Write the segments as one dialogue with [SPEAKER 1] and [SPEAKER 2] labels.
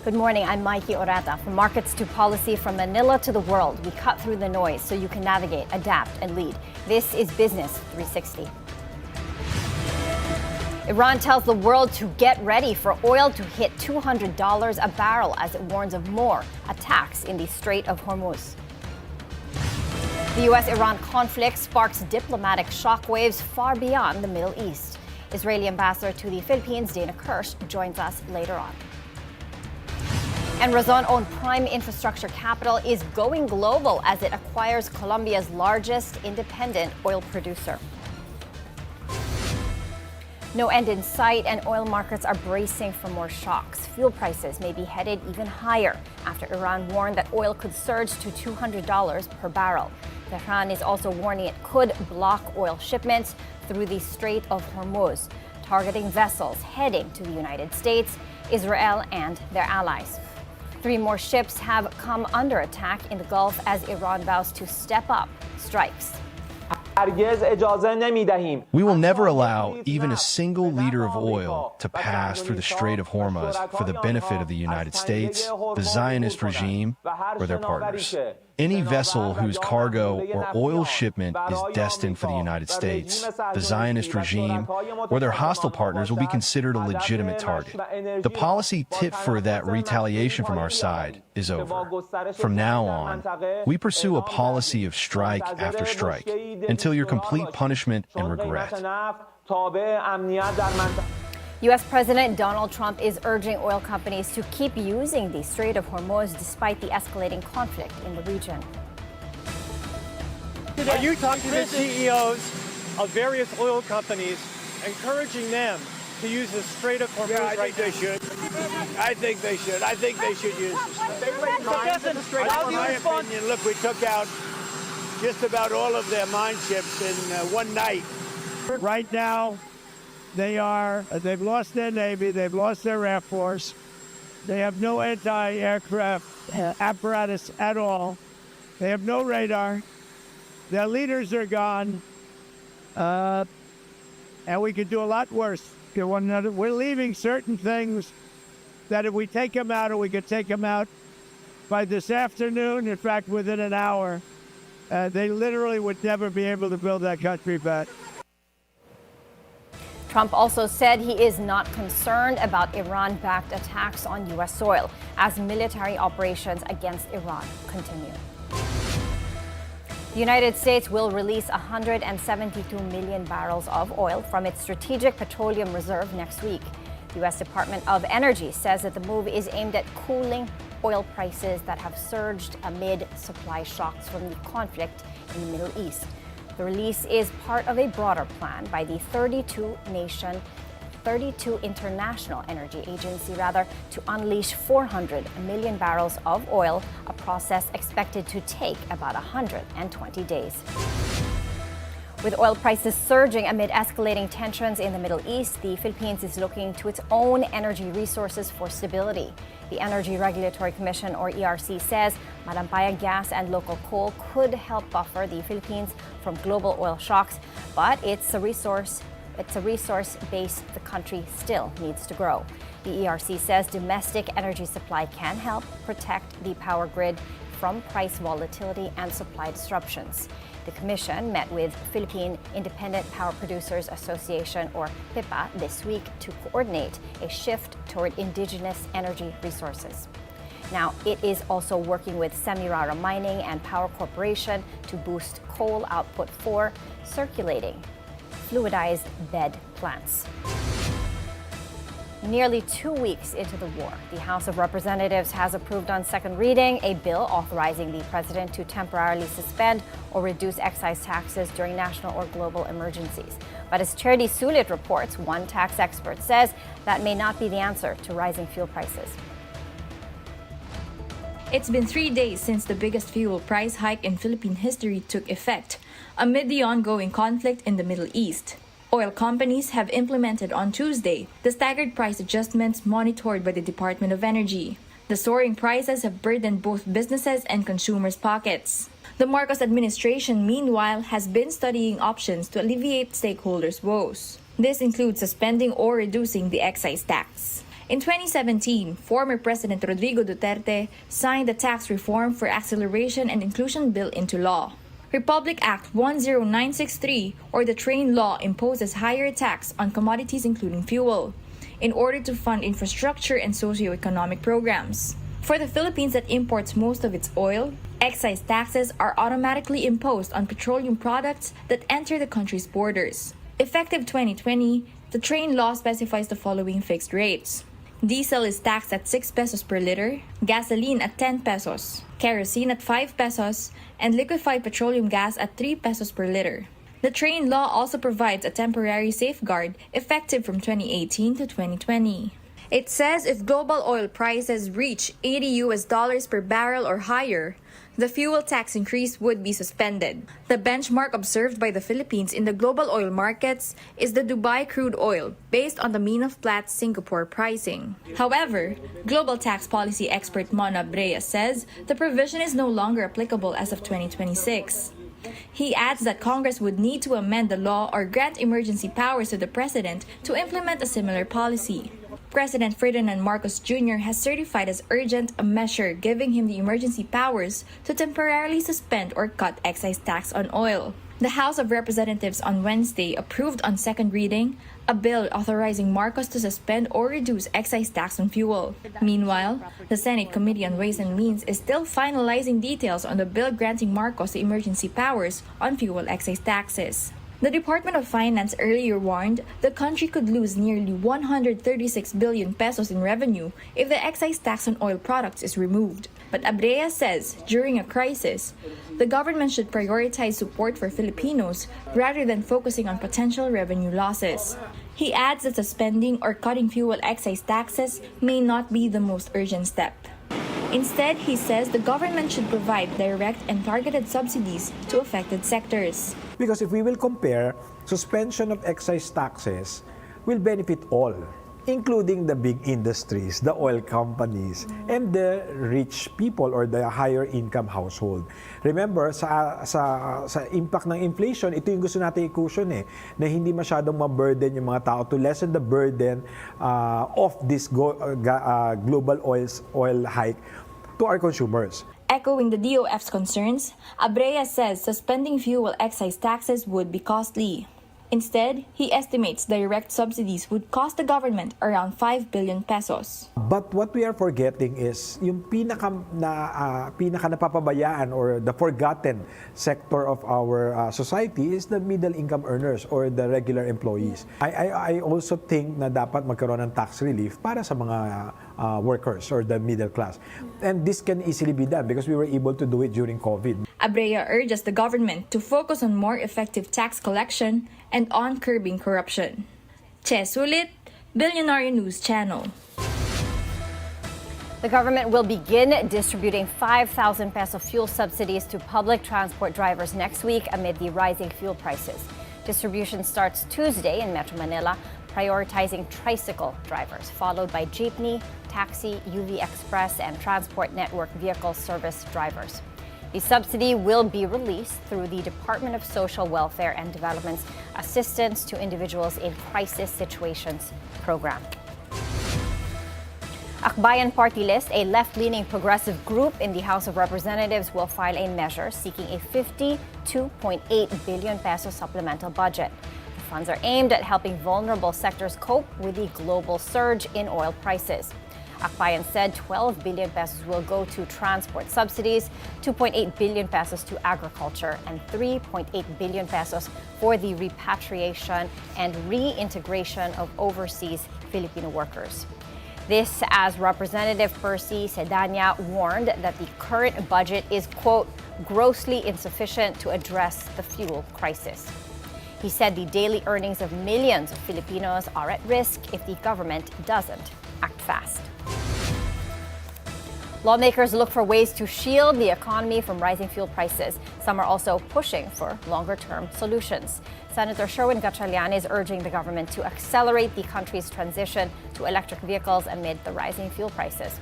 [SPEAKER 1] Good morning, I'm Maiki Oreta. From markets to policy, from Manila to the world, we cut through the noise so you can navigate, adapt, and lead. This is Business 360. Iran tells the world to get ready for oil to hit $200 a barrel as it warns of more attacks in the Strait of Hormuz. The U.S.-Iran conflict sparks diplomatic shockwaves far beyond the Middle East. Israeli ambassador to the Philippines, Dana Kirsch, joins us later on. And Razon-owned prime infrastructure capital is going global as it acquires Colombia's largest independent oil producer. No end in sight, and oil markets are bracing for more shocks. Fuel prices may be headed even higher after Iran warned that oil could surge to $200 per barrel. Tehran is also warning it could block oil shipments through the Strait of Hormuz, targeting vessels heading to the United States, Israel, and their allies. 3 more ships have come under attack in the Gulf as Iran vows to step up strikes.
[SPEAKER 2] We will never allow even a single liter of oil to pass through the Strait of Hormuz for the benefit of the United States, the Zionist regime, or their partners. Any vessel whose cargo or oil shipment is destined for the United States, the Zionist regime, or their hostile partners will be considered a legitimate target. The policy tit for that retaliation from our side is over. From now on, we pursue a policy of strike after strike until your complete punishment and regret.
[SPEAKER 1] U.S. President Donald Trump is urging oil companies to keep using the Strait of Hormuz despite the escalating conflict in the region.
[SPEAKER 3] Are you talking to the CEOs of various oil companies, encouraging them to use the Strait of Hormuz?
[SPEAKER 4] Yeah, I think they should. I think they should. I think they should use the Strait. In my opinion, look, we took out just about all of their mine ships in one night. Right now, they've lost their Navy, they've lost their Air Force, they have no anti-aircraft apparatus at all, they have no radar, their leaders are gone, and we could do a lot worse to one another. We're leaving certain things that if we take them out, or we could take them out by this afternoon, in fact, within an hour, they literally would never be able to build that country back.
[SPEAKER 1] Trump also said he is not concerned about Iran-backed attacks on U.S. soil as military operations against Iran continue. The United States will release 172 million barrels of oil from its strategic petroleum reserve next week. The U.S. Department of Energy says that the move is aimed at cooling oil prices that have surged amid supply shocks from the conflict in the Middle East. The release is part of a broader plan by the 32 International Energy Agency, to unleash 400 million barrels of oil, a process expected to take about 120 days. With oil prices surging amid escalating tensions in the Middle East, the Philippines is looking to its own energy resources for stability. The Energy Regulatory Commission, or ERC, says Malampaya gas and local coal could help buffer the Philippines from global oil shocks, but it's a resource base the country still needs to grow. The ERC says domestic energy supply can help protect the power grid from price volatility and supply disruptions. The commission met with Philippine Independent Power Producers Association, or PIPA, this week to coordinate a shift toward indigenous energy resources. Now, it is also working with Semirara Mining and Power Corporation to boost coal output for circulating fluidized bed plants. Nearly 2 weeks into the war, the House of Representatives has approved on second reading a bill authorizing the president to temporarily suspend or reduce excise taxes during national or global emergencies. But as Charity Sulit reports, one tax expert says that may not be the answer to rising fuel prices.
[SPEAKER 5] It's been 3 days since the biggest fuel price hike in Philippine history took effect, amid the ongoing conflict in the Middle East. Oil companies have implemented on Tuesday the staggered price adjustments monitored by the Department of Energy. The soaring prices have burdened both businesses and consumers' pockets. The Marcos administration, meanwhile, has been studying options to alleviate stakeholders' woes. This includes suspending or reducing the excise tax. In 2017, former President Rodrigo Duterte signed the Tax Reform for Acceleration and Inclusion Bill into law. Republic Act 10963, or the Train Law, imposes higher tax on commodities including fuel, in order to fund infrastructure and socio-economic programs. For the Philippines that imports most of its oil, excise taxes are automatically imposed on petroleum products that enter the country's borders. Effective 2020, the train law specifies the following fixed rates. Diesel is taxed at 6 pesos per liter, gasoline at 10 pesos, kerosene at 5 pesos, and liquefied petroleum gas at 3 pesos per liter. The train law also provides a temporary safeguard effective from 2018 to 2020. It says if global oil prices reach $80 per barrel or higher, the fuel tax increase would be suspended. The benchmark observed by the Philippines in the global oil markets is the Dubai crude oil, based on the mean of Platts Singapore pricing. However, global tax policy expert Mona Brea says the provision is no longer applicable as of 2026. He adds that Congress would need to amend the law or grant emergency powers to the president to implement a similar policy. President Ferdinand Marcos Jr. has certified as urgent a measure giving him the emergency powers to temporarily suspend or cut excise tax on oil. The House of Representatives on Wednesday approved on second reading a bill authorizing Marcos to suspend or reduce excise tax on fuel. Meanwhile, the Senate Committee on Ways and Means is still finalizing details on the bill granting Marcos the emergency powers on fuel excise taxes. The Department of Finance earlier warned the country could lose nearly 136 billion pesos in revenue if the excise tax on oil products is removed. But Abrea says during a crisis, the government should prioritize support for Filipinos rather than focusing on potential revenue losses. He adds that suspending or cutting fuel excise taxes may not be the most urgent step. Instead, he says the government should provide direct and targeted subsidies to affected sectors.
[SPEAKER 6] Because if we will compare, suspension of excise taxes will benefit all, including the big industries, the oil companies, and the rich people or the higher income household. Remember, sa impact ng inflation, ito yung gusto natin i-cushion na hindi masyadong ma-burden yung mga tao to lessen the burden of this global oil hike to our consumers.
[SPEAKER 5] Echoing the DOF's concerns, Abrea says suspending fuel excise taxes would be costly. Instead, he estimates direct subsidies would cost the government around 5 billion pesos.
[SPEAKER 6] But what we are forgetting is yung pinaka napapabayaan or the forgotten sector of our society is the middle income earners or the regular employees. I also think na dapat magkaroon ng tax relief para sa mga workers or the middle class. And this can easily be done because we were able to do it during COVID.
[SPEAKER 5] Abrea urges the government to focus on more effective tax collection and on curbing corruption. Che Sulit, Bilyonaryo News Channel.
[SPEAKER 1] The government will begin distributing 5,000 peso fuel subsidies to public transport drivers next week amid the rising fuel prices. Distribution starts Tuesday in Metro Manila, prioritizing tricycle drivers, followed by jeepney, taxi, UV Express, and Transport Network vehicle service drivers. The subsidy will be released through the Department of Social Welfare and Development's Assistance to Individuals in Crisis Situations program. Akbayan Party List, a left-leaning progressive group in the House of Representatives, will file a measure seeking a 52.8 billion peso supplemental budget. The funds are aimed at helping vulnerable sectors cope with the global surge in oil prices. Akbayan said 12 billion pesos will go to transport subsidies, 2.8 billion pesos to agriculture, and 3.8 billion pesos for the repatriation and reintegration of overseas Filipino workers. This as Representative Percy Sedania warned that the current budget is, quote, grossly insufficient to address the fuel crisis. He said the daily earnings of millions of Filipinos are at risk if the government doesn't act fast. Lawmakers look for ways to shield the economy from rising fuel prices. Some are also pushing for longer-term solutions. Senator Sherwin Gatchalian is urging the government to accelerate the country's transition to electric vehicles amid the rising fuel prices.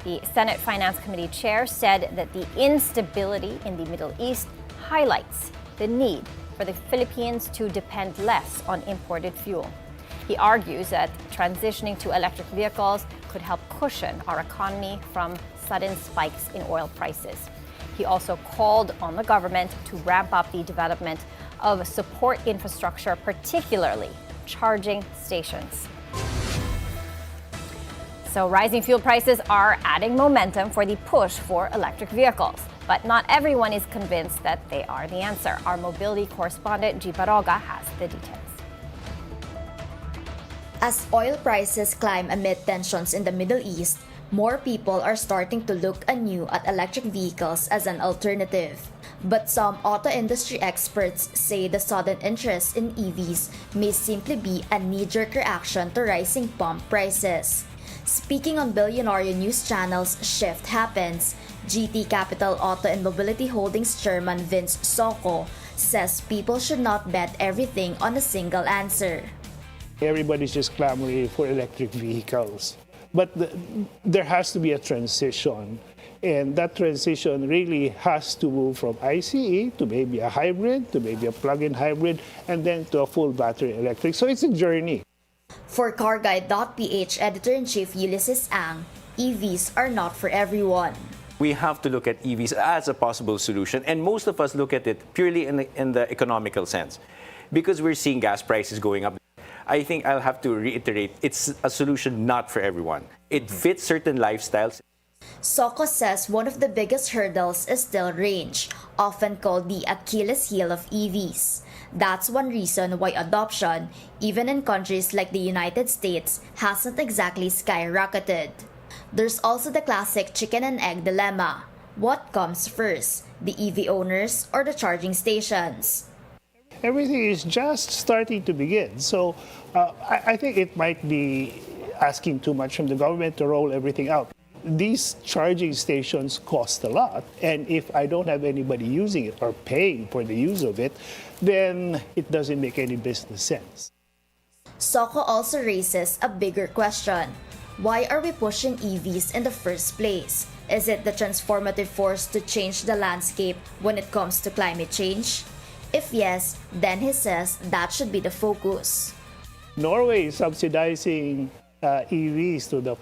[SPEAKER 1] The Senate Finance Committee chair said that the instability in the Middle East highlights the need for the Philippines to depend less on imported fuel. He He argues that transitioning to electric vehicles could help cushion our economy from sudden spikes in oil prices. He also called on the government to ramp up the development of support infrastructure, particularly charging stations. So rising fuel prices are adding momentum for the push for electric vehicles. But not everyone is convinced that they are the answer. Our mobility correspondent, G. Baroga, has the details.
[SPEAKER 5] As oil prices climb amid tensions in the Middle East, more people are starting to look anew at electric vehicles as an alternative. But some auto industry experts say the sudden interest in EVs may simply be a knee-jerk reaction to rising pump prices. Speaking on Bilyonaryo News Channel's Shift Happens, GT Capital Auto and Mobility Holdings Chairman Vince Socco says people should not bet everything on a single answer.
[SPEAKER 7] Everybody's just clamoring for electric vehicles. But there has to be a transition. And that transition really has to move from ICE to maybe a hybrid, to maybe a plug-in hybrid, and then to a full battery electric. So it's a journey.
[SPEAKER 5] For CarGuide.ph Editor-in-Chief Ulysses Ang, EVs are not for everyone.
[SPEAKER 8] We have to look at EVs as a possible solution, and most of us look at it purely in the economical sense. Because we're seeing gas prices going up, I think I'll have to reiterate, it's a solution not for everyone. It fits certain lifestyles.
[SPEAKER 5] Socco says one of the biggest hurdles is still range, often called the Achilles heel of EVs. That's one reason why adoption, even in countries like the United States, hasn't exactly skyrocketed. There's also the classic chicken and egg dilemma. What comes first, the EV owners or the charging stations?
[SPEAKER 7] Everything is just starting to begin. So I think it might be asking too much from the government to roll everything out. These charging stations cost a lot, and if I don't have anybody using it or paying for the use of it, then it doesn't make any business sense.
[SPEAKER 5] Socco also raises a bigger question. Why are we pushing EVs in the first place? Is it the transformative force to change the landscape when it comes to climate change? If yes, then he says that should be the focus.
[SPEAKER 7] Norway is subsidizing EVs to the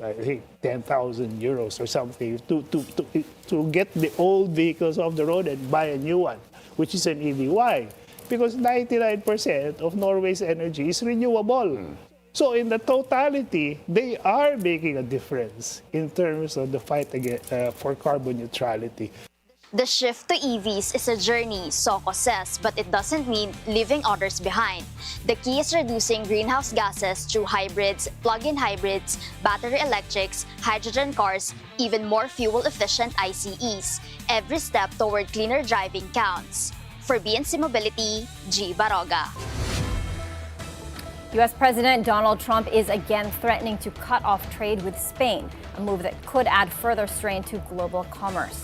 [SPEAKER 7] I think 10,000 euros or something to get the old vehicles off the road and buy a new one, which is an EV. Why? Because 99% of Norway's energy is renewable. So in the totality, they are making a difference in terms of the fight for carbon neutrality.
[SPEAKER 9] The shift to EVs is a journey, Socco says, but it doesn't mean leaving others behind. The key is reducing greenhouse gases through hybrids, plug-in hybrids, battery electrics, hydrogen cars, even more fuel-efficient ICEs. Every step toward cleaner driving counts. For BNC Mobility, G. Baroga.
[SPEAKER 1] U.S. President Donald Trump is again threatening to cut off trade with Spain, a move that could add further strain to global commerce.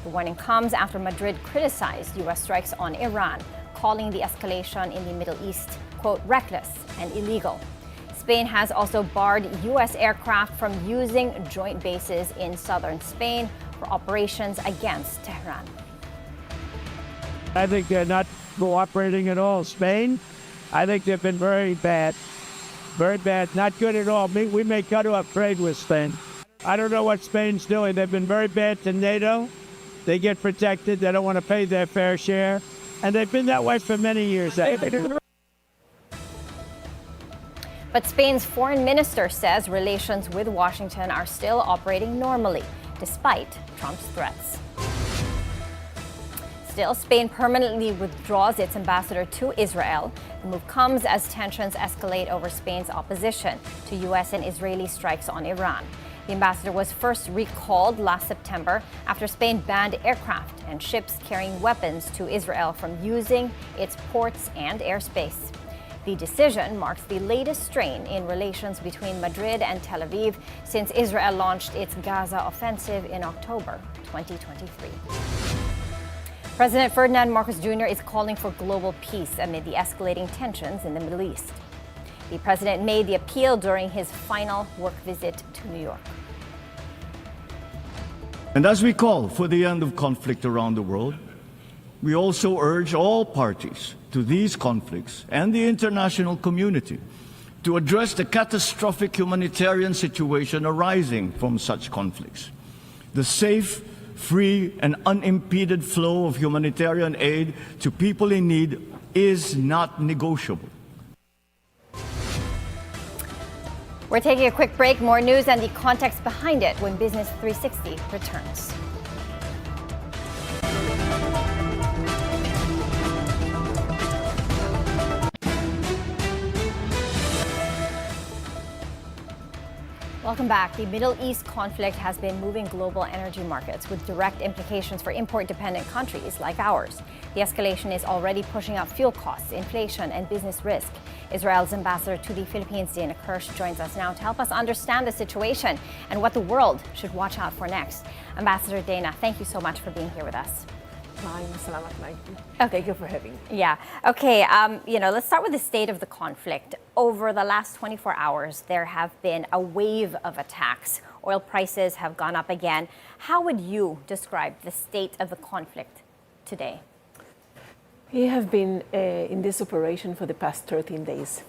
[SPEAKER 1] The warning comes after Madrid criticized U.S. strikes on Iran, calling the escalation in the Middle East, quote, reckless and illegal. Spain has also barred U.S. aircraft from using joint bases in southern Spain for operations against Tehran.
[SPEAKER 10] I think they're not cooperating at all. Spain, I think they've been very bad, not good at all. We may cut off trade with Spain. I don't know what Spain's doing. They've been very bad to NATO. They get protected. They don't want to pay their fair share. And they've been that way for many years.
[SPEAKER 1] But Spain's foreign minister says relations with Washington are still operating normally, despite Trump's threats. Still, Spain permanently withdraws its ambassador to Israel. The move comes as tensions escalate over Spain's opposition to U.S. and Israeli strikes on Iran. The ambassador was first recalled last September after Spain banned aircraft and ships carrying weapons to Israel from using its ports and airspace. The decision marks the latest strain in relations between Madrid and Tel Aviv since Israel launched its Gaza offensive in October 2023. President Ferdinand Marcos Jr. is calling for global peace amid the escalating tensions in the Middle East. The president made the appeal during his final work visit to New York.
[SPEAKER 11] And as we call for the end of conflict around the world, we also urge all parties to these conflicts and the international community to address the catastrophic humanitarian situation arising from such conflicts. The safe, free, and unimpeded flow of humanitarian aid to people in need is not negotiable.
[SPEAKER 1] We're taking a quick break. More news and the context behind it when Business 360 returns. Welcome back. The Middle East conflict has been moving global energy markets with direct implications for import-dependent countries like ours. The escalation is already pushing up fuel costs, inflation, and business risk. Israel's ambassador to the Philippines, Dana Kirsch, joins us now to help us understand the situation and what the world should watch out for next. Ambassador Dana, thank you so much for being here with us.
[SPEAKER 12] Salamat, Maiki.
[SPEAKER 1] Okay.
[SPEAKER 12] Thank you for having me.
[SPEAKER 1] Yeah. Okay. Let's start with the state of the conflict. Over the last 24 hours, there have been a wave of attacks. Oil prices have gone up again. How would you describe the state of the conflict today?
[SPEAKER 12] We have been in this operation for the past 13 days.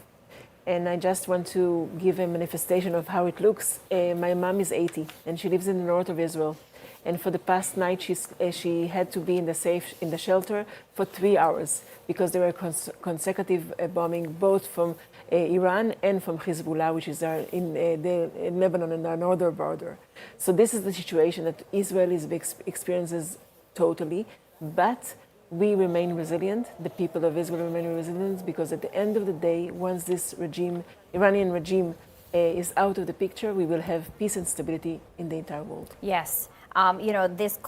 [SPEAKER 12] And I just want to give a manifestation of how it looks. My mom is 80 and she lives in the north of Israel. And for the past night, she had to be in the shelter for 3 hours because there were consecutive bombing both from Iran and from Hezbollah, which is in Lebanon and our northern border. So this is the situation that Israel experiences totally. But we remain resilient. The people of Israel remain resilient because at the end of the day, once this Iranian regime, is out of the picture, we will have peace and stability in the entire world.
[SPEAKER 1] Yes. This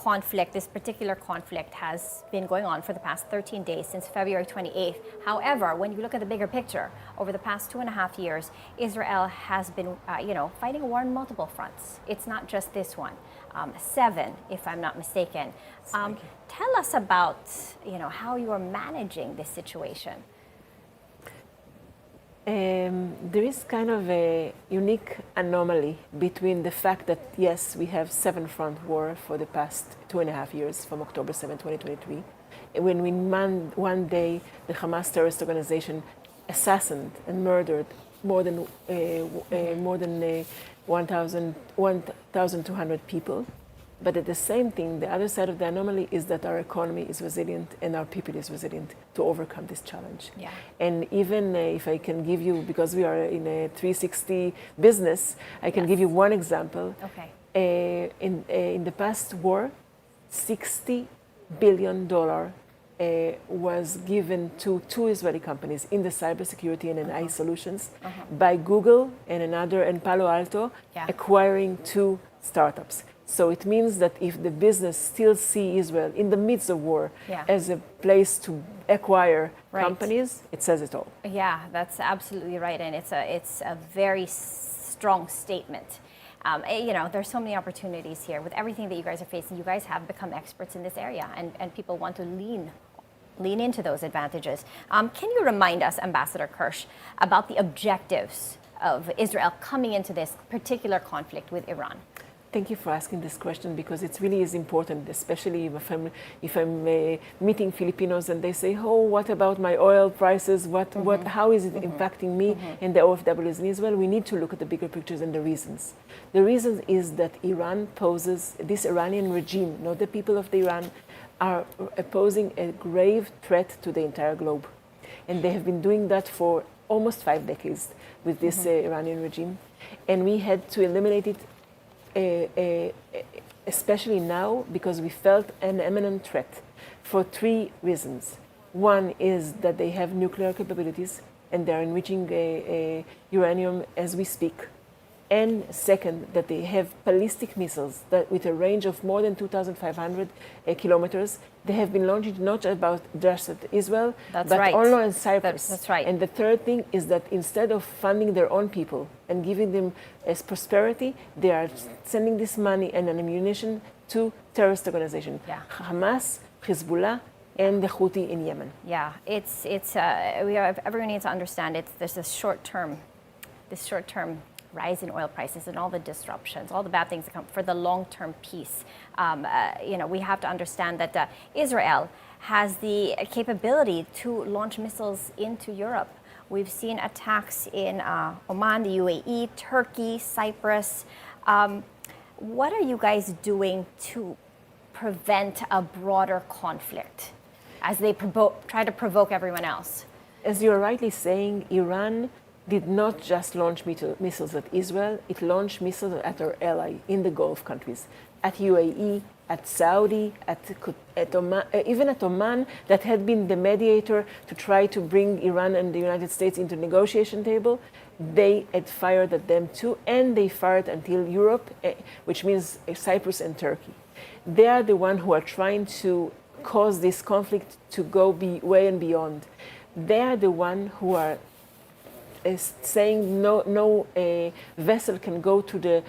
[SPEAKER 1] particular conflict has been going on for the past 13 days, since February 28th. However, when you look at the bigger picture, over the past 2.5 years, Israel has been, fighting a war on multiple fronts. It's not just this one. 7, if I'm not mistaken. Tell us about, how you are managing this situation.
[SPEAKER 12] There is kind of a unique anomaly between the fact that, yes, we have 7-front war for the past 2.5 years, from October 7, 2023, when one day the Hamas terrorist organization assassinated and murdered more than 1,200 people. But at the same thing, the other side of the anomaly is that our economy is resilient and our people is resilient to overcome this challenge.
[SPEAKER 1] Yeah.
[SPEAKER 12] And even if I can give you, because we are in a 360 business, I can give you one example.
[SPEAKER 1] Okay.
[SPEAKER 12] In the past war, $60 billion was given to 2 Israeli companies in the cybersecurity and AI solutions by Google and Palo Alto, acquiring 2 startups. So it means that if the business still see Israel in the midst of war as a place to acquire companies, it says it all.
[SPEAKER 1] Yeah, that's absolutely right, and it's a very strong statement. There's so many opportunities here with everything that you guys are facing. You guys have become experts in this area, and people want to lean into those advantages. Can you remind us, Ambassador Kirsch, about the objectives of Israel coming into this particular conflict with Iran?
[SPEAKER 12] Thank you for asking this question because it really is important, especially if I'm meeting Filipinos and they say, "Oh, what about my oil prices? How is it impacting me and the OFWs in Israel?" We need to look at the bigger pictures and the reasons. The reason is that Iran poses, this Iranian regime, not the people of Iran, are posing a grave threat to the entire globe, and they have been doing that for almost 5 decades with this Iranian regime, and we had to eliminate it. Especially now, because we felt an imminent threat for 3 reasons. One is that they have nuclear capabilities and they're enriching uranium as we speak. And second, that they have ballistic missiles that with a range of more than 2,500 kilometers. They have been launched not about just at Israel, but also in Cyprus.
[SPEAKER 1] That's right.
[SPEAKER 12] And the third thing is that instead of funding their own people and giving them as prosperity, they are sending this money and ammunition to terrorist organizations, Hamas, Hezbollah, and the Houthi in Yemen.
[SPEAKER 1] Yeah, everyone needs to understand there's this short-term rise in oil prices and all the disruptions, all the bad things that come for the long-term peace. We have to understand that Israel has the capability to launch missiles into Europe We've seen attacks in Oman, the UAE, Turkey, Cyprus. What are you guys doing to prevent a broader conflict as they try to provoke everyone else?
[SPEAKER 12] As you're rightly saying, Iran did not just launch missiles at Israel, it launched missiles at our ally in the Gulf countries, at UAE, at Saudi, at Oman, even at Oman, that had been the mediator to try to bring Iran and the United States into the negotiation table. They had fired at them too, and they fired until Europe, which means Cyprus and Turkey. They are the ones who are trying to cause this conflict to go way and beyond. They are the ones who are saying no vessel can go to the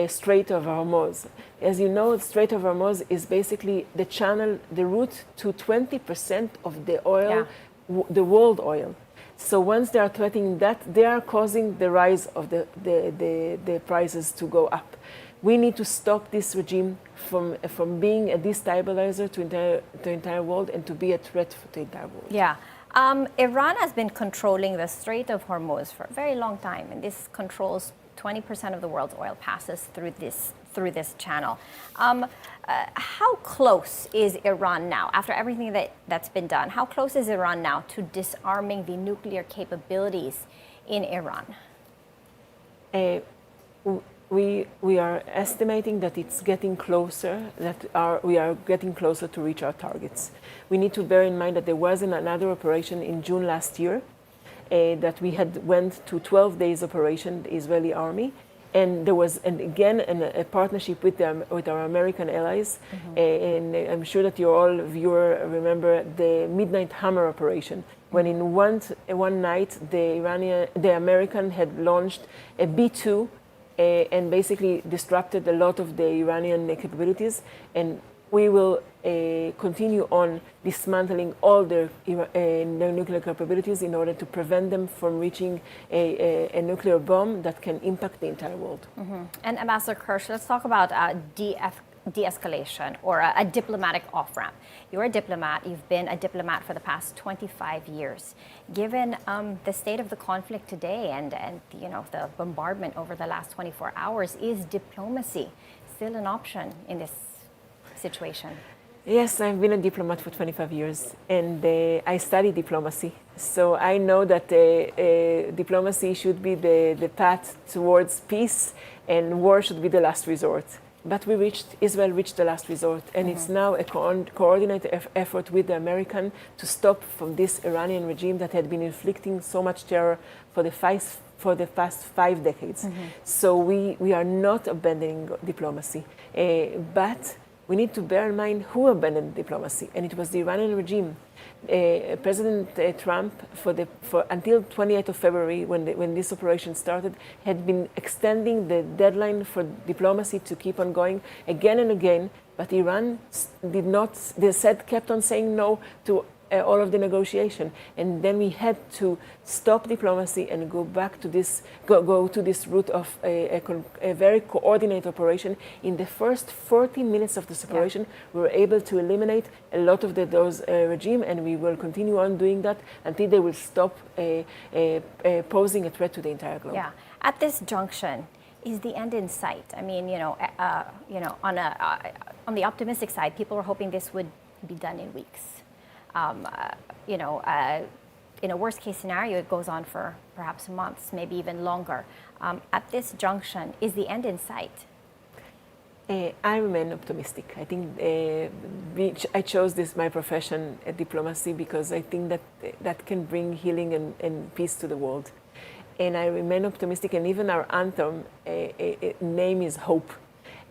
[SPEAKER 12] Strait of Hormuz. As you know, the Strait of Hormuz is basically the channel, the route to 20% of the oil, the world oil. So once they are threatening that, they are causing the rise of the prices to go up. We need to stop this regime from being a destabilizer to the entire world and to be a threat to the entire world.
[SPEAKER 1] Yeah. Iran has been controlling the Strait of Hormuz for a very long time, and this controls 20% of the world's oil passes through this channel. How close is Iran now, after everything that's been done? How close is Iran now to disarming the nuclear capabilities in Iran?
[SPEAKER 12] We are estimating that it's getting closer, we are getting closer to reach our targets. We need to bear in mind that there was another operation in June last year that we had went to 12 days operation, the Israeli army, and there was again a partnership with our American allies. And I'm sure that you all viewer remember the Midnight Hammer operation, when in one night the American had launched a B-2 and basically disrupted a lot of the Iranian capabilities. And we will continue on dismantling all their nuclear capabilities in order to prevent them from reaching a nuclear bomb that can impact the entire world.
[SPEAKER 1] And Ambassador Kirsch, let's talk about de-escalation or a diplomatic off-ramp. You're a diplomat. You've been a diplomat for the past 25 years. Given the state of the conflict today and the bombardment over the last 24 hours, is diplomacy still an option in this situation?
[SPEAKER 12] Yes, I've been a diplomat for 25 years, and I studied diplomacy. So I know that diplomacy should be the path towards peace, and war should be the last resort. But Israel reached the last resort, and it's now a coordinated effort with the American to stop from this Iranian regime that had been inflicting so much terror for the past 5 decades. So we are not abandoning diplomacy, but we need to bear in mind who abandoned diplomacy, and it was the Iranian regime. President Trump, until 28th of February, when this operation started, had been extending the deadline for diplomacy to keep on going again and again. But Iran did not. They kept on saying no to all of the negotiation, and then we had to stop diplomacy and go back to this route of a very coordinated operation. In the first 40 minutes of this operation, we were able to eliminate a lot of those regime, and we will continue on doing that until they will stop posing a threat to the entire globe.
[SPEAKER 1] Yeah. At this junction, is the end in sight? I mean, on the optimistic side, people were hoping this would be done in weeks. In a worst case scenario, it goes on for perhaps months, maybe even longer. At this junction, is the end in sight?
[SPEAKER 12] I remain optimistic. I think I chose my profession, diplomacy, because I think that can bring healing and peace to the world. And I remain optimistic, and even our anthem name is Hope.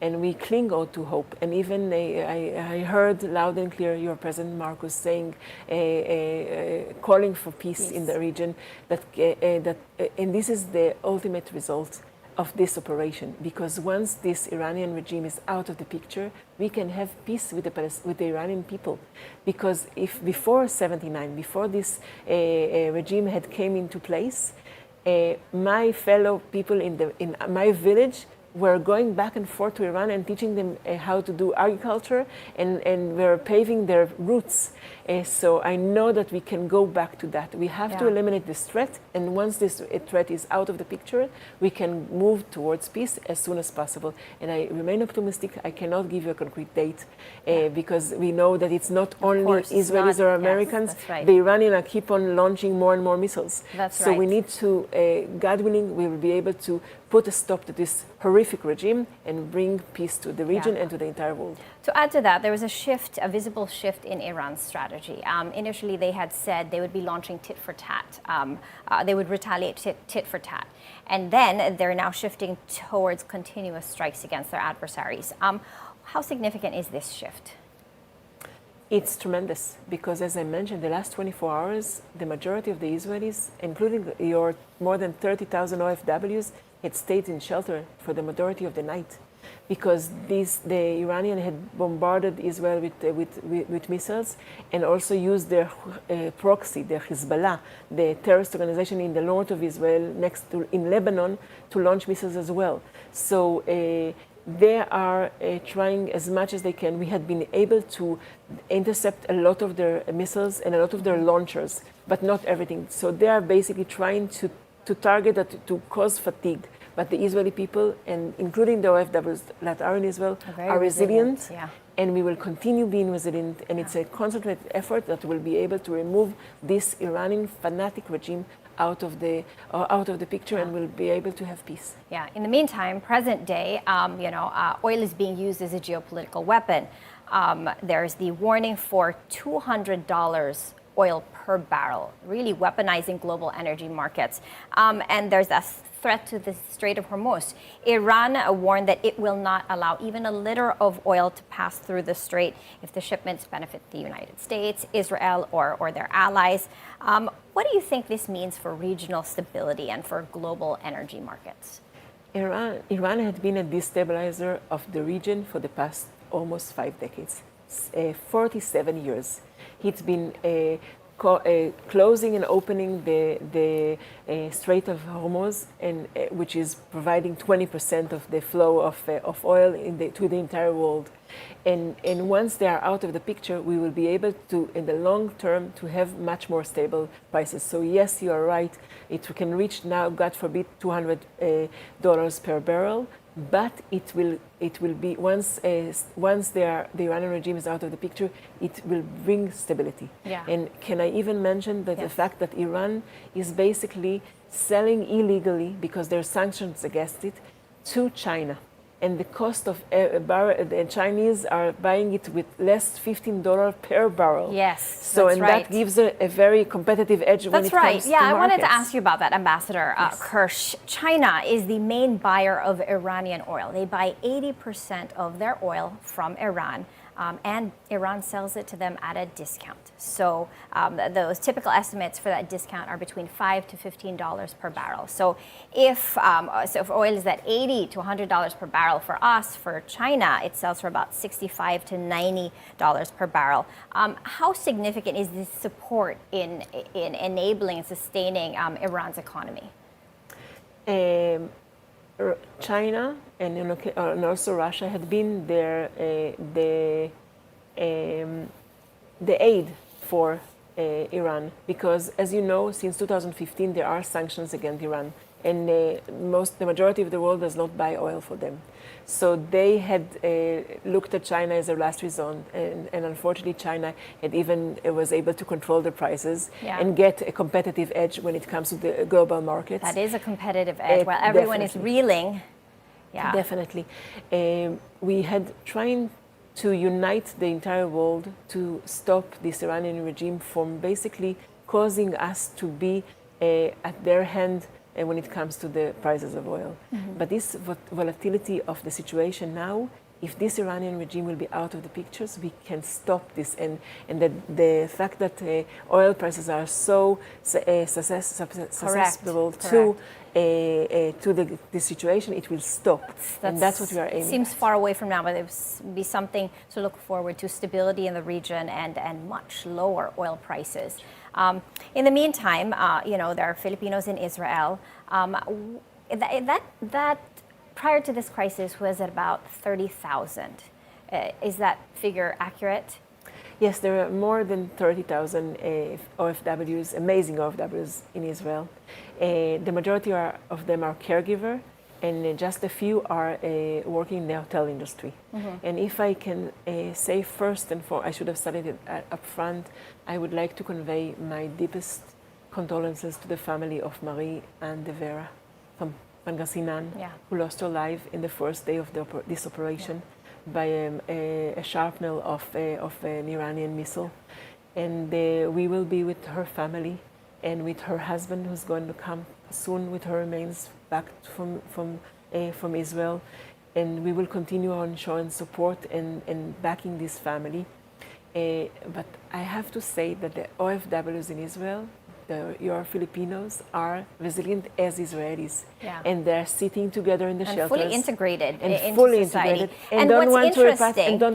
[SPEAKER 12] And we cling on to hope. And even I heard loud and clear your President Marcos saying, calling for peace in the region. And this is the ultimate result of this operation. Because once this Iranian regime is out of the picture, we can have peace with the Iranian people. Because if before '79, before this regime had came into place, my fellow people in my village we're going back and forth to Iran and teaching them how to do agriculture, and we're paving their routes. So I know that we can go back to that. We have to eliminate this threat, and once this threat is out of the picture, we can move towards peace as soon as possible. And I remain optimistic. I cannot give you a concrete date because we know that it's not only Israelis or Americans.
[SPEAKER 1] Yes, that's right.
[SPEAKER 12] The Iranians keep on launching more and more missiles.
[SPEAKER 1] That's
[SPEAKER 12] so
[SPEAKER 1] right.
[SPEAKER 12] we need to, God willing, we will be able to put a stop to this horrific regime and bring peace to the region and to the entire world.
[SPEAKER 1] To add to that, there was a visible shift in Iran's strategy. Initially, they had said they would be launching tit for tat. They would retaliate tit for tat. And then they're now shifting towards continuous strikes against their adversaries. How significant is this shift?
[SPEAKER 12] It's tremendous because, as I mentioned, the last 24 hours, the majority of the Israelis, including your more than 30,000 OFWs, had stayed in shelter for the majority of the night because the Iranian had bombarded Israel with missiles and also used their proxy, their Hezbollah, the terrorist organization in the north of Israel, in Lebanon, to launch missiles as well. So they are trying as much as they can. We had been able to intercept a lot of their missiles and a lot of their launchers, but not everything. So they are basically trying to target that, to cause fatigue. But the Israeli people, and including the OFWs that are in Israel, are resilient. And we will continue being resilient. And it's a concentrated effort that will be able to remove this Iranian fanatic regime out of the picture, and will be able to have peace.
[SPEAKER 1] Yeah. In the meantime, present day, oil is being used as a geopolitical weapon. There's the warning for $200 oil per barrel, really weaponizing global energy markets. And there's a threat to the Strait of Hormuz. Iran warned that it will not allow even a liter of oil to pass through the strait if the shipments benefit the United States, Israel, or their allies. What do you think this means for regional stability and for global energy markets?
[SPEAKER 12] Iran had been a destabilizer of the region for the past almost 5 decades, 47 years. It's been closing and opening the Strait of Hormuz, and which is providing 20% of the flow of oil to the entire world. And once they are out of the picture, we will be able to, in the long term, to have much more stable prices. So yes, you are right. It can reach now, God forbid, $200 per barrel. But it will be once the Iranian regime is out of the picture, it will bring stability.
[SPEAKER 1] Yeah.
[SPEAKER 12] And can I even mention that the fact that Iran is basically selling illegally, because there are sanctions against it, to China. And the cost of the Chinese are buying it with less $15 per barrel.
[SPEAKER 1] Yes,
[SPEAKER 12] so
[SPEAKER 1] that's right.
[SPEAKER 12] that gives a very competitive edge when it comes to markets.
[SPEAKER 1] That's right. Yeah, I wanted to ask you about that, Ambassador Kirsch. China is the main buyer of Iranian oil. They buy 80% of their oil from Iran, and Iran sells it to them at a discount. So those typical estimates for that discount are between $5 to $15 per barrel. So if oil is at $80 to $100 per barrel for us, for China, it sells for about $65 to $90 per barrel. How significant is this support in enabling and sustaining Iran's economy?
[SPEAKER 12] China and also Russia had been the aid for Iran, because, as you know, since 2015 there are sanctions against Iran, and the majority of the world does not buy oil for them. So they had looked at China as a last resort, and unfortunately China was able to control the prices and get a competitive edge when it comes to the global markets.
[SPEAKER 1] That is a competitive edge. While everyone is reeling. Yeah.
[SPEAKER 12] Definitely. We had trying to unite the entire world to stop this Iranian regime from basically causing us to be at their hand when it comes to the prices of oil. Mm-hmm. But this volatility of the situation now, if this Iranian regime will be out of the pictures, we can stop this. And the fact that oil prices are so susceptible to the situation, it will stop. And that's what we are aiming at.
[SPEAKER 1] Seems far away from now, but it would be something to look forward to, stability in the region and much lower oil prices. In the meantime, there are Filipinos in Israel. That prior to this crisis was at about 30,000. Is that figure accurate?
[SPEAKER 12] Yes, there are more than 30,000 OFWs, amazing OFWs in Israel. The majority of them are caregiver, and just a few are working in the hotel industry. And if I can say first and foremost, I should have studied it up front, I would like to convey my deepest condolences to the family of Marie and Vera from Pangasinan, who lost her life in the first day of this operation by a shrapnel of an Iranian missile. And we will be with her family and with her husband, who's going to come soon with her remains back from Israel. And we will continue on showing support and backing this family. But I have to say that the OFWs in Israel, your Filipinos, are resilient as Israelis, and they're sitting together in the shelters,
[SPEAKER 1] fully integrated into
[SPEAKER 12] fully
[SPEAKER 1] society.
[SPEAKER 12] integrated, and don't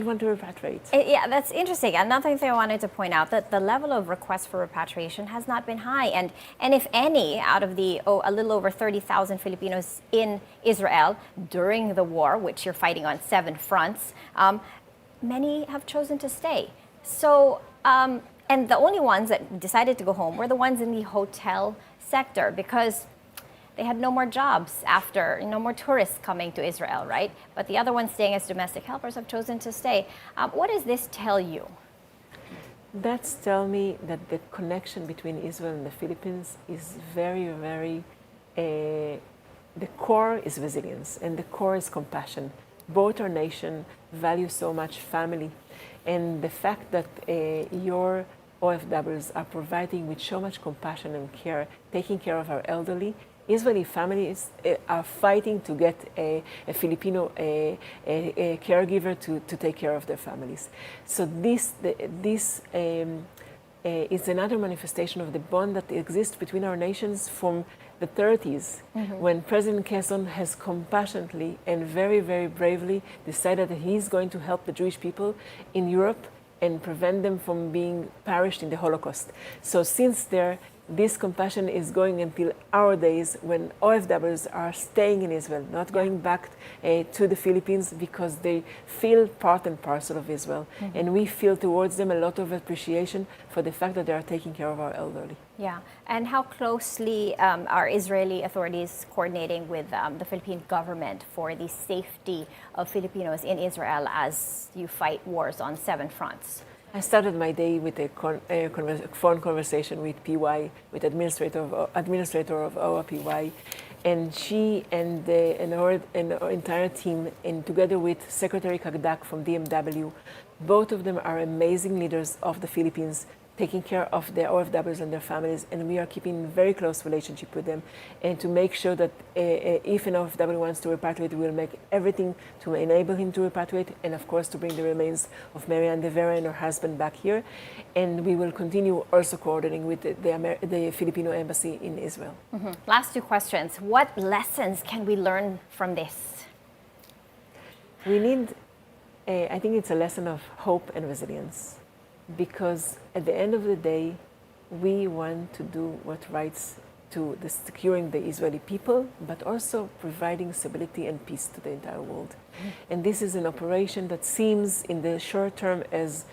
[SPEAKER 12] want to repatriate.
[SPEAKER 1] Yeah, that's interesting. Another thing I wanted to point out, that the level of requests for repatriation has not been high, and if any, out of the a little over 30,000 Filipinos in Israel during the war, which you're fighting on 7 fronts, many have chosen to stay. So. And the only ones that decided to go home were the ones in the hotel sector, because they had no more jobs after, no more tourists coming to Israel, right? But the other ones staying as domestic helpers have chosen to stay. What does this tell you?
[SPEAKER 12] That's tell me that the connection between Israel and the Philippines is very, very, the core is resilience and the core is compassion. Both our nation value so much family. And the fact that your OFWs are providing with so much compassion and care, taking care of our elderly, Israeli families are fighting to get a Filipino caregiver to take care of their families. So this is another manifestation of the bond that exists between our nations from the 30s, when President Quezon has compassionately and very, very bravely decided that he's going to help the Jewish people in Europe and prevent them from being perished in the Holocaust. So since this compassion is going until our days, when OFWs are staying in Israel, not going back to the Philippines, because they feel part and parcel of Israel. And we feel towards them a lot of appreciation for the fact that they are taking care of our elderly.
[SPEAKER 1] Yeah, and how closely are Israeli authorities coordinating with the Philippine government for the safety of Filipinos in Israel as you fight wars on 7 fronts?
[SPEAKER 12] I started my day with a phone conversation with PY, with administrator of our PY, and she and our entire team, and together with Secretary Kagdak from DMW, both of them are amazing leaders of the Philippines, taking care of their OFWs and their families, and we are keeping a very close relationship with them, and to make sure that if an OFW wants to repatriate, we will make everything to enable him to repatriate, and of course to bring the remains of Marianne de Vera and her husband back here. And we will continue also coordinating with the Filipino embassy in Israel.
[SPEAKER 1] Last 2 questions. What lessons can we learn from this?
[SPEAKER 12] We need, I think it's a lesson of hope and resilience. Because at the end of the day, we want to do what rights to securing the Israeli people, but also providing stability and peace to the entire world. And this is an operation that seems in the short term as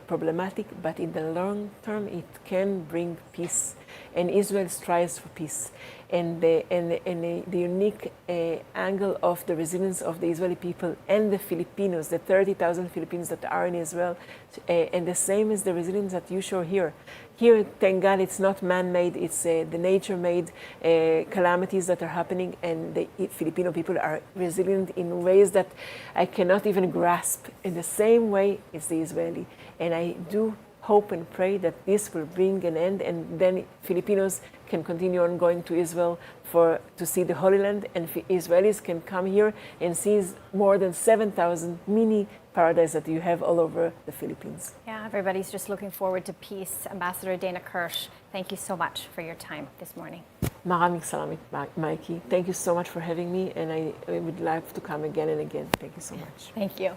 [SPEAKER 12] problematic, but in the long term it can bring peace. And Israel strives for peace. And the unique angle of the resilience of the Israeli people and the Filipinos, the 30,000 Filipinos that are in Israel, and the same is the resilience that you show here. Here, thank God, it's not man-made, it's the nature-made calamities that are happening, and the Filipino people are resilient in ways that I cannot even grasp. In the same way, it's the Israeli. And I do hope and pray that this will bring an end, and then Filipinos can continue on going to Israel to see the Holy Land, and Israelis can come here and see more than 7,000 mini paradise that you have all over the Philippines.
[SPEAKER 1] Yeah, everybody's just looking forward to peace. Ambassador Dana Kirsch, thank you so much for your time this morning.
[SPEAKER 12] Maraming salamat, Maiki. Thank you so much for having me, and I would like to come again and again. Thank you so much.
[SPEAKER 1] Thank you.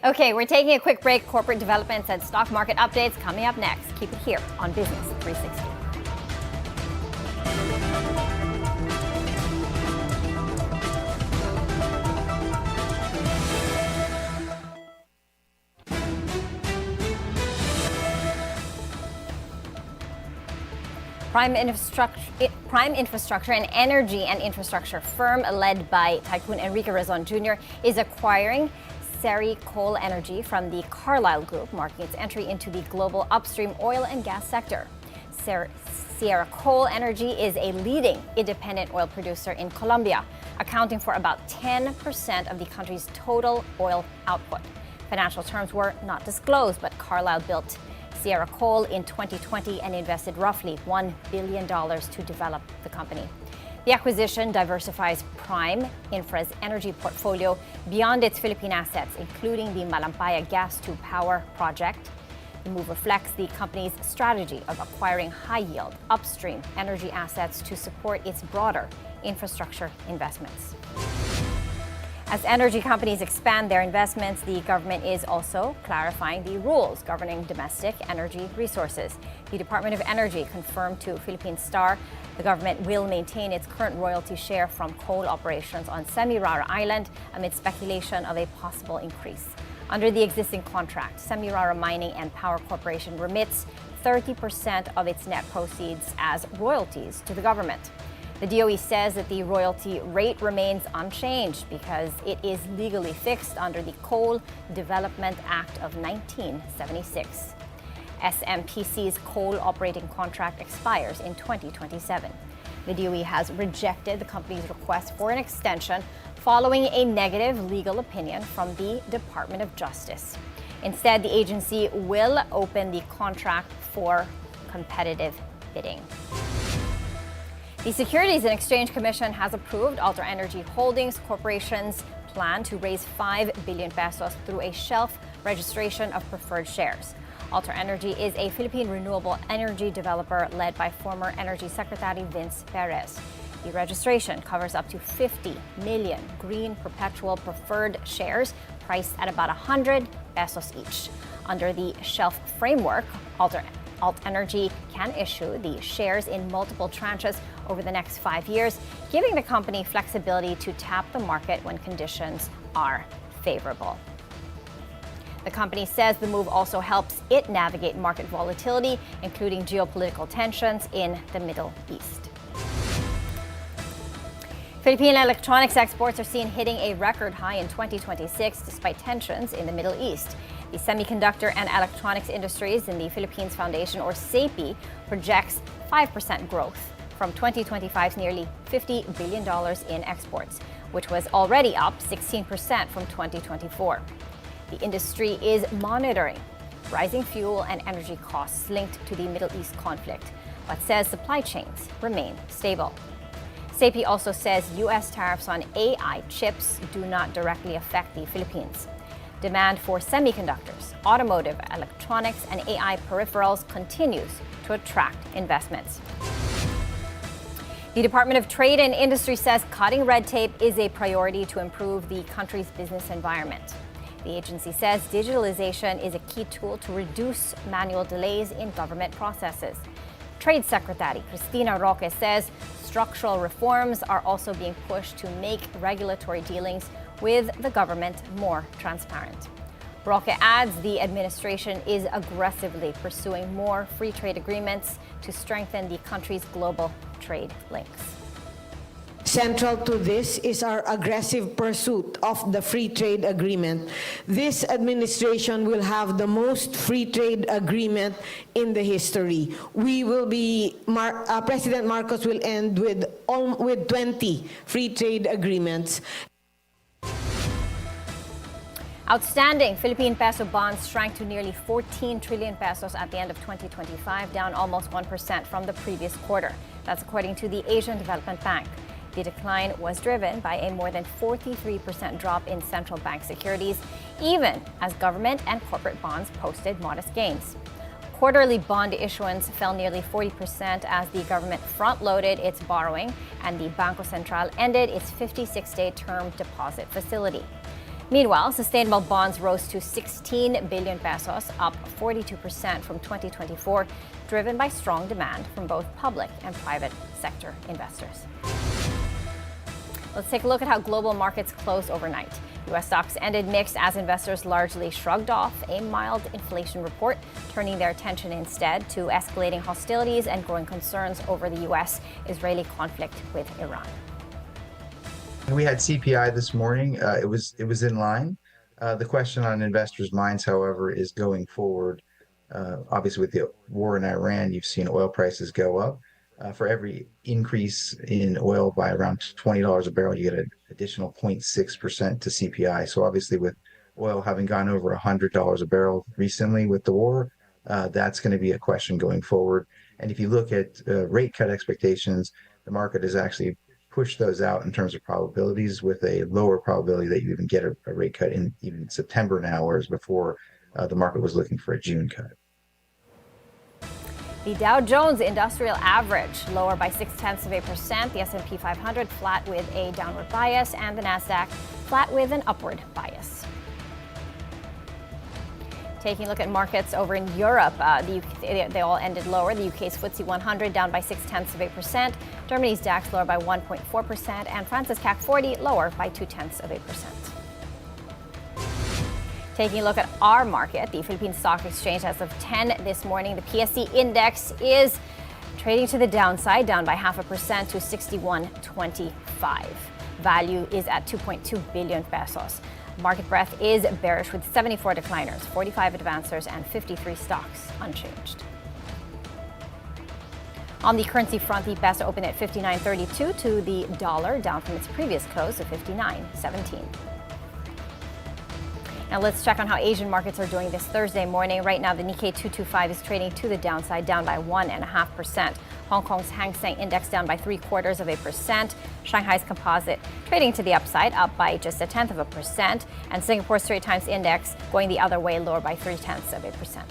[SPEAKER 1] Okay, we're taking a quick break. Corporate developments and stock market updates coming up next. Keep it here on Business 360. Prime infrastructure and energy and infrastructure firm led by tycoon Enrique Razon Jr. is acquiring SierraCol Energy from the Carlyle Group, marking its entry into the global upstream oil and gas sector. SierraCol Energy is a leading independent oil producer in Colombia, accounting for about 10% of the country's total oil output. Financial terms were not disclosed, but Carlyle built SierraCol in 2020 and invested roughly $1 billion to develop the company. The acquisition diversifies Prime Infra's energy portfolio beyond its Philippine assets, including the Malampaya gas-to-power project. The move reflects the company's strategy of acquiring high-yield upstream energy assets to support its broader infrastructure investments. As energy companies expand their investments, the government is also clarifying the rules governing domestic energy resources. The Department of Energy confirmed to Philippine Star the government will maintain its current royalty share from coal operations on Semirara Island amid speculation of a possible increase. Under the existing contract, Semirara Mining and Power Corporation remits 30% of its net proceeds as royalties to the government. The DOE says that the royalty rate remains unchanged because it is legally fixed under the Coal Development Act of 1976. SMPC's coal operating contract expires in 2027. The DOE has rejected the company's request for an extension following a negative legal opinion from the Department of Justice. Instead, the agency will open the contract for competitive bidding. The Securities and Exchange Commission has approved Alter Energy Holdings Corporation's plan to raise 5 billion pesos through a shelf registration of preferred shares. Alter Energy is a Philippine renewable energy developer led by former Energy Secretary Vince Perez. The registration covers up to 50 million green perpetual preferred shares priced at about 100 pesos each. Under the shelf framework, Alt Energy can issue the shares in multiple tranches over the next 5 years, giving the company flexibility to tap the market when conditions are favorable. The company says the move also helps it navigate market volatility, including geopolitical tensions in the Middle East. Philippine electronics exports are seen hitting a record high in 2026 despite tensions in the Middle East. The Semiconductor and Electronics Industries in the Philippines Foundation, or SAPI, projects 5% growth from 2025's nearly $50 billion in exports, which was already up 16% from 2024. The industry is monitoring rising fuel and energy costs linked to the Middle East conflict, but says supply chains remain stable. SAPI also says U.S. tariffs on AI chips do not directly affect the Philippines. Demand for semiconductors, automotive, electronics, and AI peripherals continues to attract investments. The Department of Trade and Industry says cutting red tape is a priority to improve the country's business environment. The agency says digitalization is a key tool to reduce manual delays in government processes. Trade Secretary Cristina Roque says structural reforms are also being pushed to make regulatory dealings with the government more transparent. Roque adds the administration is aggressively pursuing more free trade agreements to strengthen the country's global trade links.
[SPEAKER 13] Central to this is our aggressive pursuit of the free trade agreement. This administration will have the most free trade agreement in the history. We will be, President Marcos will end with 20 free trade agreements.
[SPEAKER 1] Outstanding Philippine peso bonds shrank to nearly 14 trillion pesos at the end of 2025, down almost 1% from the previous quarter. That's according to the Asian Development Bank. The decline was driven by a more than 43% drop in central bank securities, even as government and corporate bonds posted modest gains. Quarterly bond issuance fell nearly 40% as the government front-loaded its borrowing and the Bangko Sentral ended its 56-day term deposit facility. Meanwhile, sustainable bonds rose to 16 billion pesos, up 42% from 2024, driven by strong demand from both public and private sector investors. Let's take a look at how global markets closed overnight. U.S. stocks ended mixed as investors largely shrugged off a mild inflation report, turning their attention instead to escalating hostilities and growing concerns over the U.S.-Israeli conflict with Iran.
[SPEAKER 14] We had CPI this morning. It was in line. The question on investors' minds, however, is going forward. Obviously, with the war in Iran, you've seen oil prices go up. For every increase in oil by around $20 a barrel, you get an additional 0.6% to CPI. So obviously, with oil having gone over $100 a barrel recently with the war, that's going to be a question going forward. And if you look at rate cut expectations, the market has actually pushed those out in terms of probabilities, with a lower probability that you even get a rate cut in even September now, whereas before the market was looking for a June cut.
[SPEAKER 1] The Dow Jones Industrial Average lower by 0.6%. The S&P 500 flat with a downward bias, and the Nasdaq flat with an upward bias. Taking a look at markets over in Europe, they all ended lower. The UK's FTSE 100 down by 0.6%. Germany's DAX lower by 1.4%, and France's CAC 40 lower by 0.2%. Taking a look at our market, the Philippine Stock Exchange as of 10 this morning, the PSE index is trading to the downside, down by 0.5% to 61.25. Value is at 2.2 billion pesos. Market breadth is bearish with 74 decliners, 45 advancers, and 53 stocks unchanged. On the currency front, the peso opened at 59.32 to the dollar, down from its previous close of 59.17. Now let's check on how Asian markets are doing this Thursday morning. Right now, the Nikkei 225 is trading to the downside, down by 1.5%. Hong Kong's Hang Seng Index down by 0.75%. Shanghai's Composite trading to the upside, up by just 0.1%. And Singapore's Straits Times Index going the other way, lower by 0.3%.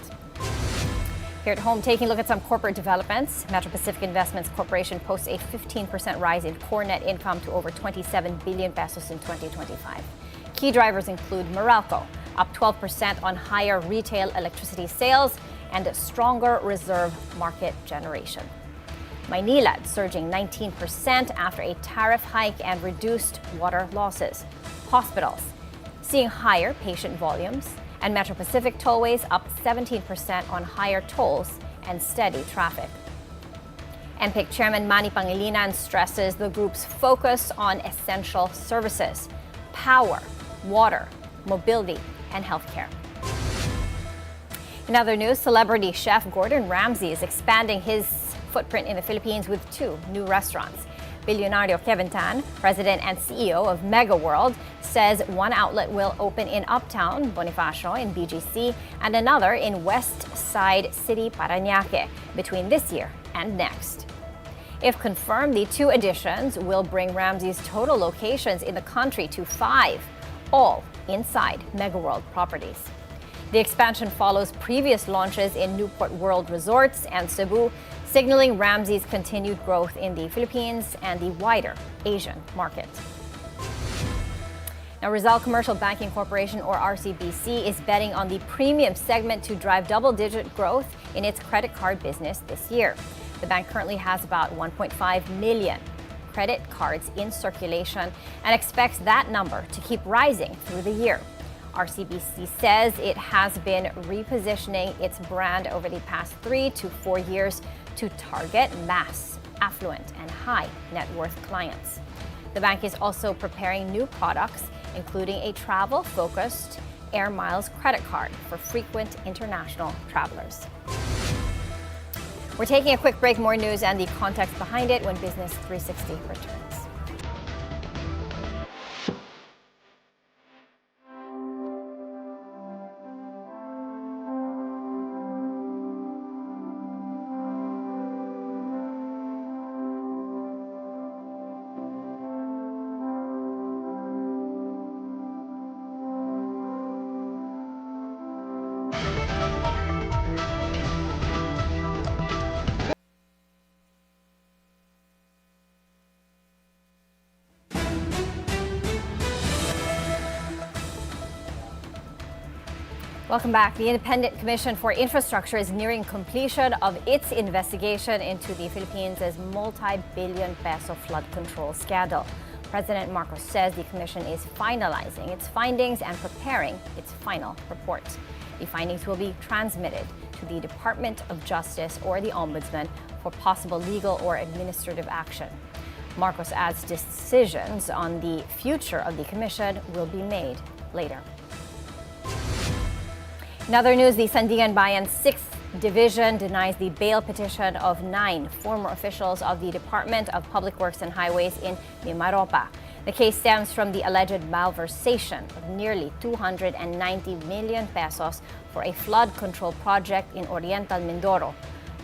[SPEAKER 1] Here at home, taking a look at some corporate developments. Metro Pacific Investments Corporation posts a 15% rise in core net income to over 27 billion pesos in 2025. Key drivers include Meralco, up 12% on higher retail electricity sales and stronger reserve market generation. Maynilad surging 19% after a tariff hike and reduced water losses. Hospitals seeing higher patient volumes, and Metro Pacific Tollways up 17% on higher tolls and steady traffic. MPIC Chairman Manny Pangilinan stresses the group's focus on essential services, power, water, mobility, and healthcare. In other news, celebrity chef Gordon Ramsay is expanding his footprint in the Philippines with 2 new restaurants. Bilyonaryo Kevin Tan, president and CEO of Mega World, says one outlet will open in Uptown, Bonifacio in BGC, and another in West Side City, Parañaque, between this year and next. If confirmed, the 2 additions will bring Ramsay's total locations in the country to 5, all inside Mega World properties. The expansion follows previous launches in Newport World Resorts and Cebu, signaling Ramsay's continued growth in the Philippines and the wider Asian market. Now, Rizal Commercial Banking Corporation, or RCBC, is betting on the premium segment to drive double-digit growth in its credit card business this year. The bank currently has about 1.5 million credit cards in circulation and expects that number to keep rising through the year. RCBC says it has been repositioning its brand over the past 3 to 4 years to target mass, affluent, and high net worth clients. The bank is also preparing new products, including a travel-focused Air Miles credit card for frequent international travelers. We're taking a quick break. More news and the context behind it when Business 360 returns. Welcome back. The Independent Commission for Infrastructure is nearing completion of its investigation into the Philippines' multi-billion peso flood control scandal. President Marcos says the commission is finalizing its findings and preparing its final report. The findings will be transmitted to the Department of Justice or the Ombudsman for possible legal or administrative action. Marcos adds decisions on the future of the commission will be made later. In other news, the Sandigan Bayan 6th Division denies the bail petition of 9 former officials of the Department of Public Works and Highways in Mimaropa. The case stems from the alleged malversation of nearly 290 million pesos for a flood control project in Oriental Mindoro.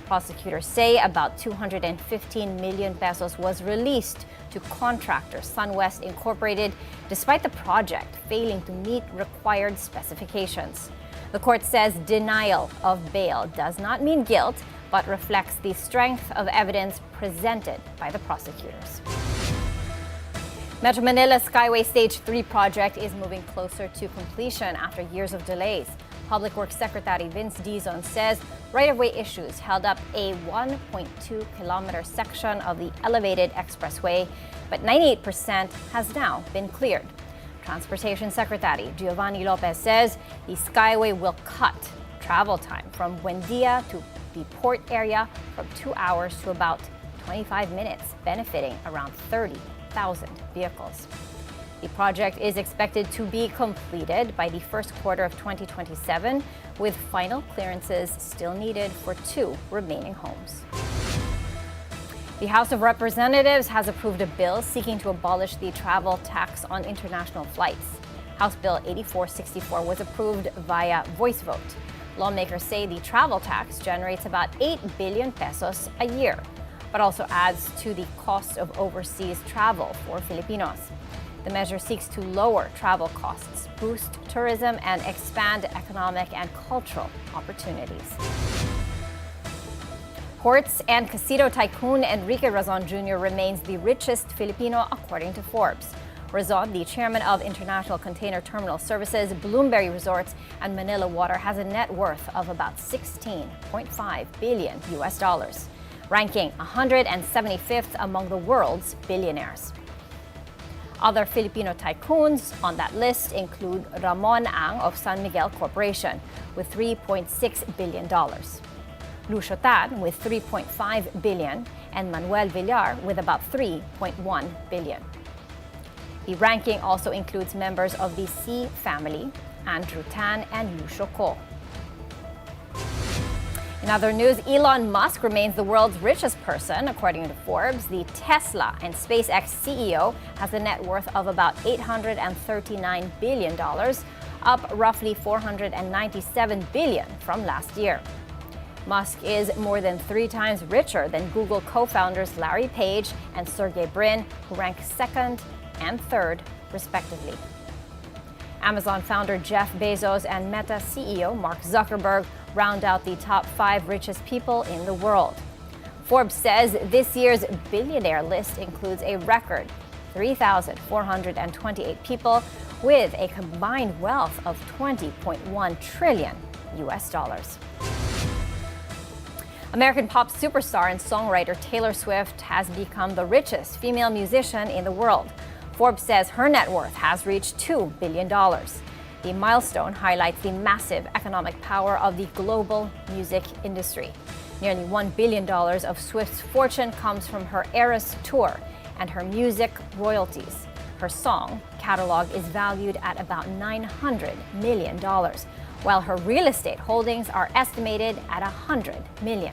[SPEAKER 1] Prosecutors say about 215 million pesos was released to contractor SunWest Incorporated despite the project failing to meet required specifications. The court says denial of bail does not mean guilt, but reflects the strength of evidence presented by the prosecutors. Metro Manila's Skyway Stage 3 project is moving closer to completion after years of delays. Public Works Secretary Vince Dizon says right-of-way issues held up a 1.2-kilometer section of the elevated expressway, but 98% has now been cleared. Transportation Secretary Giovanni Lopez says the Skyway will cut travel time from Buendia to the port area from 2 hours to about 25 minutes, benefiting around 30,000 vehicles. The project is expected to be completed by the first quarter of 2027, with final clearances still needed for 2 remaining homes. The House of Representatives has approved a bill seeking to abolish the travel tax on international flights. House Bill 8464 was approved via voice vote. Lawmakers say the travel tax generates about 8 billion pesos a year, but also adds to the cost of overseas travel for Filipinos. The measure seeks to lower travel costs, boost tourism, and expand economic and cultural opportunities. Ports and casino tycoon Enrique Razon Jr. remains the richest Filipino according to Forbes. Razon, the chairman of International Container Terminal Services, Bloomberry Resorts, and Manila Water, has a net worth of about $16.5 billion, ranking 175th among the world's billionaires. Other Filipino tycoons on that list include Ramon Ang of San Miguel Corporation with $3.6 billion. Lucio Tan with $3.5 billion, and Manuel Villar with about $3.1 billion. The ranking also includes members of the C family, Andrew Tan and Lucio Ko. In other news, Elon Musk remains the world's richest person, according to Forbes. The Tesla and SpaceX CEO has a net worth of about $839 billion, up roughly $497 billion from last year. Musk is more than 3 times richer than Google co-founders Larry Page and Sergey Brin, who rank second and third, respectively. Amazon founder Jeff Bezos and Meta CEO Mark Zuckerberg round out the top 5 richest people in the world. Forbes says this year's billionaire list includes a record 3,428 people with a combined wealth of $20.1 trillion. American pop superstar and songwriter Taylor Swift has become the richest female musician in the world. Forbes says her net worth has reached $2 billion. The milestone highlights the massive economic power of the global music industry. Nearly $1 billion of Swift's fortune comes from her Eras tour and her music royalties. Her song catalog is valued at about $900 million, while her real estate holdings are estimated at $100 million.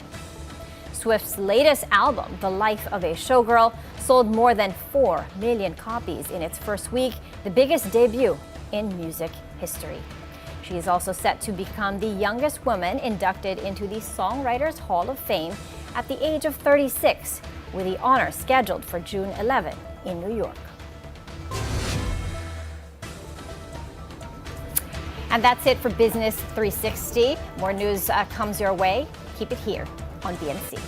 [SPEAKER 1] Swift's latest album, The Life of a Showgirl, sold more than 4 million copies in its first week, the biggest debut in music history. She is also set to become the youngest woman inducted into the Songwriters Hall of Fame at the age of 36, with the honor scheduled for June 11 in New York. And that's it for Business 360. More news comes your way. Keep it here on BNC.